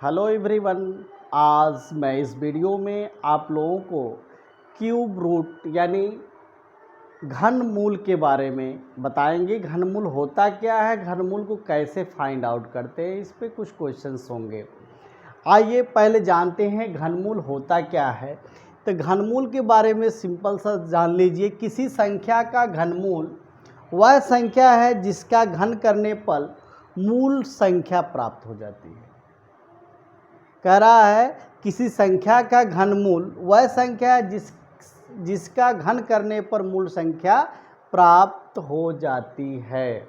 Hello everyone. आज मैं इस वीडियो में आप लोगों को क्यूब रूट यानी घनमूल के बारे में बताएंगे। घनमूल होता क्या है, घनमूल को कैसे फाइंड आउट करते हैं, इस पे कुछ क्वेश्चंस होंगे। आइए पहले जानते हैं घनमूल होता क्या है। तो घनमूल के बारे में सिंपल सा जान लीजिए। किसी संख्या का घनमूल वह संख्या है जिसका घन करने पर मूल संख्या प्राप्त हो जाती है। कह रहा है किसी संख्या का घनमूल वह संख्या है जिसका घन करने पर मूल संख्या प्राप्त हो जाती है।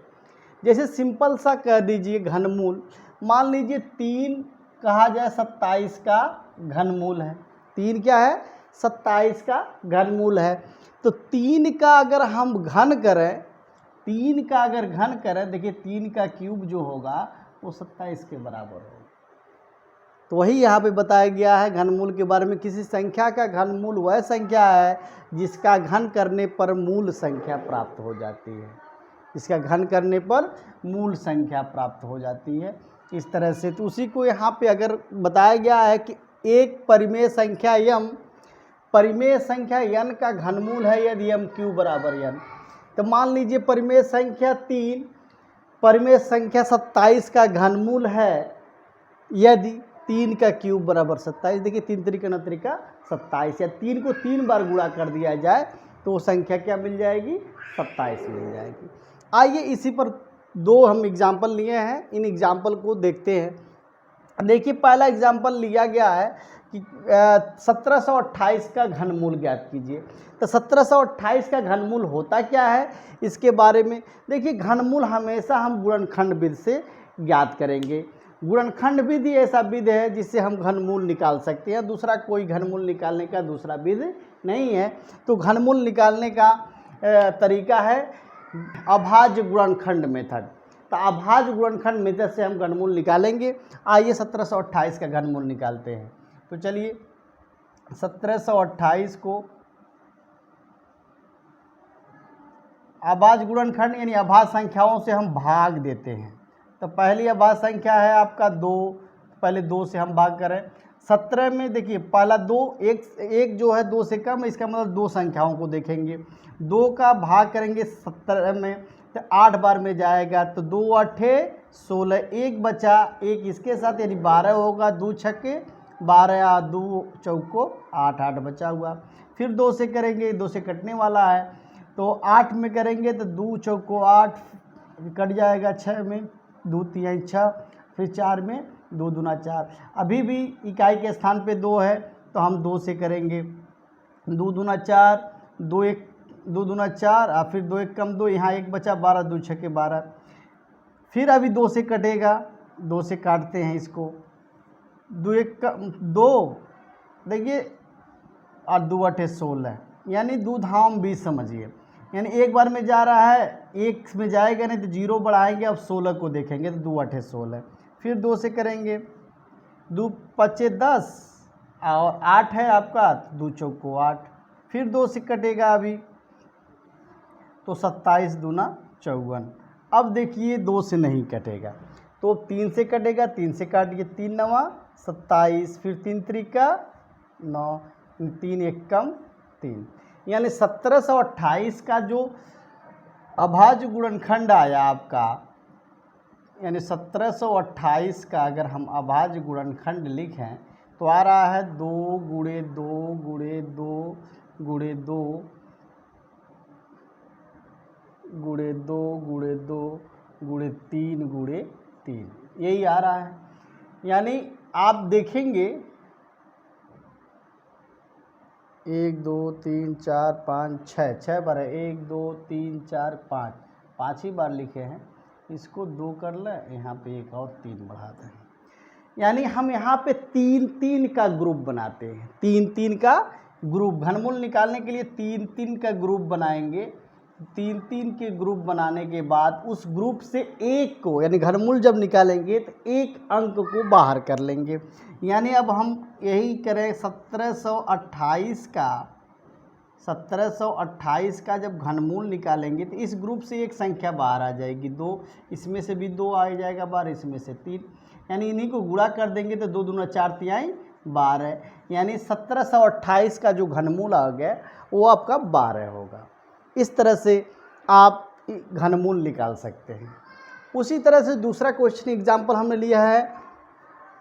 जैसे सिंपल सा कह दीजिए घनमूल, मान लीजिए 3 कहा जाए 27 का घनमूल है। 3 क्या है? 27 का घनमूल है। तो 3 का अगर हम घन करें, 3 का अगर घन करें, देखिए 3 का क्यूब जो होगा वो 27 के बराबर होगा। तो वही यहाँ पे बताया गया है घनमूल के बारे में। किसी संख्या का घनमूल वह संख्या है जिसका घन करने पर मूल संख्या प्राप्त हो जाती है। इसका घन करने पर मूल संख्या प्राप्त हो जाती है। इस तरह से तो उसी को यहाँ पे अगर बताया गया है कि एक परिमेय संख्या यम, परिमेय संख्या n का घनमूल है यदि m क्यू बराबर n। तो मान लीजिए परिमेय संख्या 3, परिमेय संख्या 27 का घनमूल है यदि 3 का क्यूब बराबर 27। देखिए 3 त्रिका 9 त्रिका 27, या 3 को 3 बार गुणा कर दिया जाए तो वो संख्या क्या मिल जाएगी? 27 मिल जाएगी। आइए इसी पर 2 हम एग्जाम्पल लिए हैं, इन एग्जाम्पल को देखते हैं। देखिए पहला एग्जाम्पल लिया गया है कि 1728 का घनमूल ज्ञात कीजिए। तो 1728 का घनमूल होता क्या है इसके बारे में देखिए। घनमूल हमेशा हम गुणनखंड विधि से ज्ञात करेंगे। गुणनखंड विधि ऐसा विधि है जिससे हम घनमूल निकाल सकते हैं, दूसरा कोई घनमूल निकालने का दूसरा विधि नहीं है। तो घनमूल निकालने का तरीका है अभाज्य गुणनखंड मेथड। तो अभाज्य गुणनखंड मेथड से हम घनमूल निकालेंगे। आइए 1728 का घनमूल निकालते हैं। तो चलिए 1728 को अभाज्य गुणनखंड यानी अभाज्य संख्याओं से हम भाग देते हैं। तो पहली अभाज्य संख्या है आपका 2, पहले 2 से हम भाग करें। 17 में देखिए पहला 2, एक जो है 2 से कम, इसका मतलब 2 संख्याओं को देखेंगे। 2 का भाग करेंगे 17 में तो 8 बार में जाएगा। तो 2 8 16, एक बचा, एक इसके साथ यानी 12 होगा। 2 छक्के 12, 2 चौको 8, 8 बचा हुआ। फिर 2 से करेंगे, 2 से कटने वाला है तो 8 में करेंगे तो 2 चौको 8 कट जाएगा। 6 में 2 3 6, फिर 4 में 2 दूना 4। अभी भी इकाई के स्थान पे 2 है तो हम 2 से करेंगे। 2 दूना 4, 2 दूना 4 और फिर 2 1 कम 2, यहाँ 1 बचा, 12 2 छक्के 12। फिर अभी 2 से कटेगा, 2 से काटते हैं इसको। 2 1 कम 2, देखिए, और 2 8 16, यानी 2 धाम 20 समझिए। यानी एक बार में जा रहा है, एक में जाएगा नहीं तो 0 बढ़ाएंगे। अब 16 को देखेंगे तो 2 8 16, फिर 2 से करेंगे। 2 5 10 और 8 है आपका, 2 चौको 8, फिर 2 से कटेगा अभी तो 27 दूना 54। अब देखिए 2 से नहीं कटेगा तो 3 से कटेगा। 3 से काटिए, 3 9 27, फिर 3 त्रिका 9, 3 1 कम 3। यानी 1728 का जो अभाज्य गुणनखंड आया आपका, यानी 1728 का अगर हम अभाज्य गुणनखंड लिखें तो आ रहा है 2 गुणे 2 गुणे 2 गुणे 2 गुणे 2 गुणे 2 गुणे 3 गुणे 3, यही आ रहा है। यानी आप देखेंगे 1 2 3 4 5 6 बार है, 1 2 3 4 5, 5 ही बार लिखे हैं। इसको 2 कर लें, यहाँ पे एक और 3 बढ़ा दें। यानी हम यहाँ पे 3 3 का ग्रुप बनाते हैं। 3 3 का ग्रुप घनमूल निकालने के लिए 3 3 का ग्रुप बनाएंगे। 3 3 के ग्रुप बनाने के बाद उस ग्रुप से एक को, यानी घनमूल जब निकालेंगे तो एक अंक को बाहर कर लेंगे। यानी अब हम यही करें 1728 का जब घनमूल निकालेंगे तो इस ग्रुप से एक संख्या बाहर आ जाएगी 2, इसमें से भी 2 आ जाएगा बाहर, इसमें से 3। यानी इन्हीं को गुणा कर देंगे तो 2 दूना 4 तिहाई 12, यानी 1728 का जो घनमूल आ गया वो आपका 12 होगा। इस तरह से आप घनमूल निकाल सकते हैं। उसी तरह से दूसरा क्वेश्चन एग्जाम्पल हमने लिया है,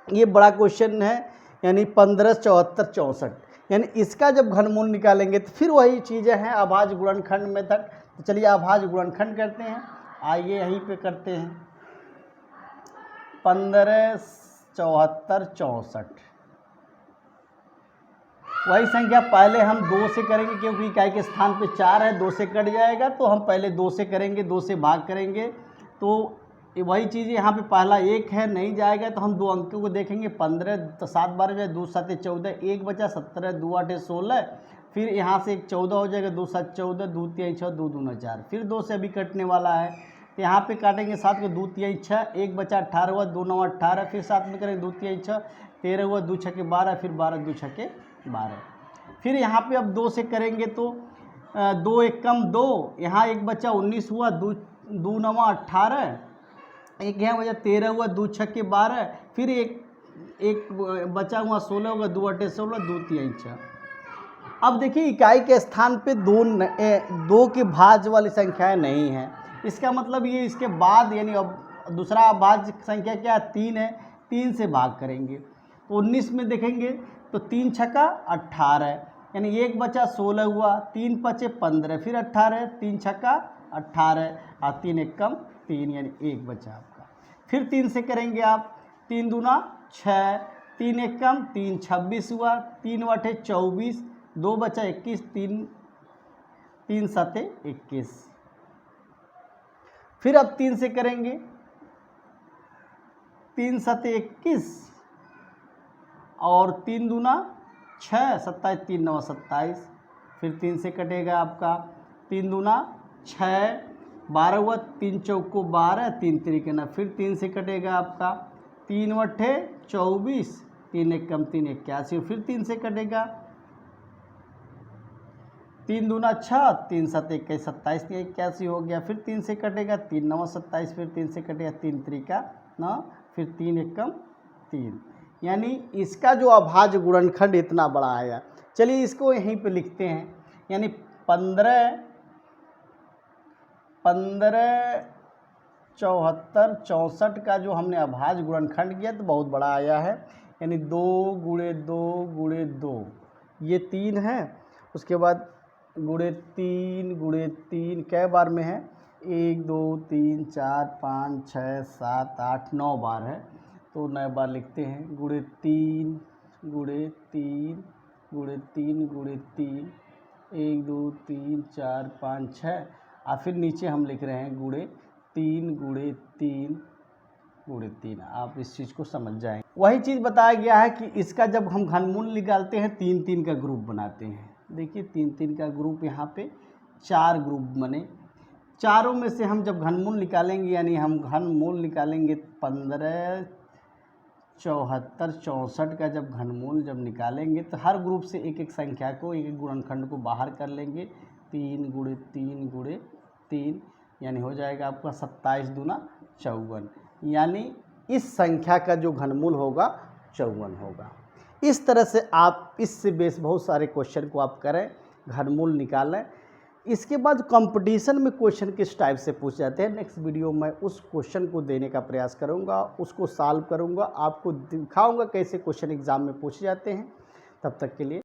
ये बड़ा क्वेश्चन है, यानी 15, 74, 64, यानी इसका जब घनमूल निकालेंगे तो फिर वही चीज़ें हैं अभाज्य गुणनखंड मेथड। तो चलिए अभाज्य गुणनखंड करते हैं, आइए यहीं पे करते हैं। 15, 74, 64, वही संख्या पहले हम 2 से करेंगे क्योंकि इकाई के स्थान पे 4 है, 2 से कट जाएगा तो हम पहले 2 से करेंगे, 2 से भाग करेंगे तो वही चीज़ यहाँ पे पहला 1 है, नहीं जाएगा तो हम 2 अंकों को देखेंगे। 15 तो 7 बार जाए, 2 7 14, 1 बचा, 17 2 8 16, फिर यहाँ से एक 14 हो जाएगा, 2 7 14, 2 3 6, 2 दूना 4, फिर 2 से अभी कटने वाला है तो यहाँ पे काटेंगे 7 को, 2 3 6, 1 बचा 18 हुआ, 2 9 18, फिर 7 में करेंगे 2 3 6 13 हुआ, 2 6 12, फिर 12 2 6 12, फिर यहाँ पे अब 2 से करेंगे तो 2 1 कम 2, यहाँ 1 बचा 19 हुआ, 2 9 18, एक यहाँ बचा 13 हुआ, 2 6 12, फिर एक बचा हुआ 16 होगा, 2 8 16, 2 3 6। अब देखिए इकाई के स्थान पे 2 के भाज्य वाली संख्याएं नहीं हैं, इसका मतलब ये इसके बाद यानी अब दूसरा अभाज्य संख्या क्या है, 3 है, 3 से भाग करेंगे तो 19 में देखेंगे तो 3 छक्का 18, यानी 1 बचा 16 हुआ, 3 बचे 15, फिर 18, 3 छक्का 18 और 3 1 कम 3, यानी 1 बचा आपका। फिर 3 से करेंगे आप, 3 दूना 6, 3 1 कम 3 26 हुआ, 3 8 24, 2 बचा 21, 3 7 21, फिर अब 3 से करेंगे, 3 7 21 और 3 दूना 6, 27 3 9 27, फिर 3 से कटेगा आपका, 3 दूना 6, 12 हुआ, 3 चौको 12, 3 तरीके ना, फिर 3 से कटेगा आपका, 3 8 24, 3 1 कम 3 81, फिर 3 से कटेगा, 3 दूना 6, 3 7 21, 27 81 हो गया, फिर 3 से कटेगा, 3 9 27, फिर 3 से कटेगा, 3 तरीका 9, फिर 3 1 कम 3, यानी इसका जो अभाज्य गुणनखंड इतना बड़ा आया। चलिए इसको यहीं पे लिखते हैं, यानी 15 74 64 का जो हमने अभाज्य गुणनखंड किया तो बहुत बड़ा आया है, यानी 2 गुणे 2 गुणे 2, ये 3 है, उसके बाद गुणे 3 कै बार में है, 1 2 3 4 5 6 7 8 9 बार है, तो 9 बार लिखते हैं, गुणे 3 गुणे 3 गुणे 3 गुणे 3, 1 2 3 4 5 6, और फिर नीचे हम लिख रहे हैं गुणे 3 गुणे 3 गुणे 3। आप इस चीज़ को समझ जाएंगे। वही चीज़ बताया गया है कि इसका जब हम घनमूल निकालते हैं 3 3 का ग्रुप बनाते हैं। देखिए 3 3 का ग्रुप, यहाँ पे 4 ग्रुप बने, चारों में से हम जब घनमूल निकालेंगे, यानी हम घनमूल निकालेंगे 15 74 64 का जब घनमूल जब निकालेंगे तो हर ग्रुप से एक एक संख्या को, एक एक गुणनखंड को बाहर कर लेंगे, 3 गुणे 3 गुणे 3, यानी हो जाएगा आपका 27 दूना 54, यानी इस संख्या का जो घनमूल होगा 54 होगा। इस तरह से आप इससे बेस बहुत सारे क्वेश्चन को आप करें, घनमूल निकालें। इसके बाद कंपटीशन में क्वेश्चन किस टाइप से पूछ जाते हैं, नेक्स्ट वीडियो में उस क्वेश्चन को देने का प्रयास करूंगा, उसको सॉल्व करूंगा, आपको दिखाऊंगा कैसे क्वेश्चन एग्जाम में पूछे जाते हैं। तब तक के लिए